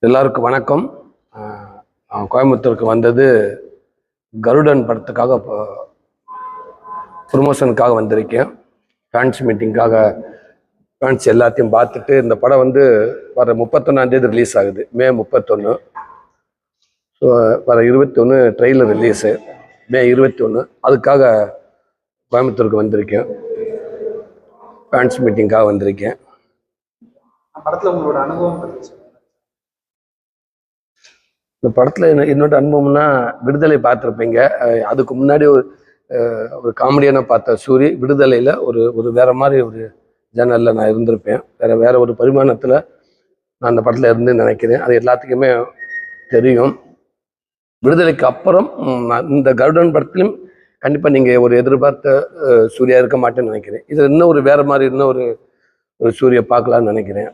எல்லாருக்கும் வணக்கம். நான் கோயம்புத்தூருக்கு வந்தது கருடன் படத்துக்காக ப்ரொமோஷனுக்காக வந்திருக்கேன். ஃபேன்ஸ் மீட்டிங்காக ஃபேன்ஸ் எல்லாத்தையும் பார்த்துட்டு இந்த படம் வர 31ஆம் தேதி ரிலீஸ் ஆகுது, மே 31. ஸோ வர 21 ட்ரெய்லர் ரிலீஸு, மே 21. அதுக்காக கோயம்புத்தூருக்கு வந்திருக்கேன், ஃபேன்ஸ் மீட்டிங்காக வந்திருக்கேன். படத்தில் உங்களோட அனுபவம் இந்த படத்தில் என்னோட அனுபவம்னா, விடுதலை பார்த்துருப்பீங்க. அதுக்கு முன்னாடி ஒரு காமெடியான பார்த்த சூரி, விடுதலையில் ஒரு வேற மாதிரி ஒரு ஜேனலில் நான் இருந்திருப்பேன். வேற ஒரு பரிமாணத்தில் நான் அந்த படத்தில் இருந்து நினைக்கிறேன். அது எல்லாத்துக்குமே தெரியும். விடுதலைக்கு அப்புறம் இந்த கருடன் படத்துலையும் கண்டிப்பாக நீங்கள் ஒரு எதிர்பார்த்த சூர்யா இருக்க மாட்டேன்னு நினைக்கிறேன். இது இன்னும் ஒரு வேற மாதிரி இன்னும் ஒரு சூரியை பார்க்கலான்னு நினைக்கிறேன்.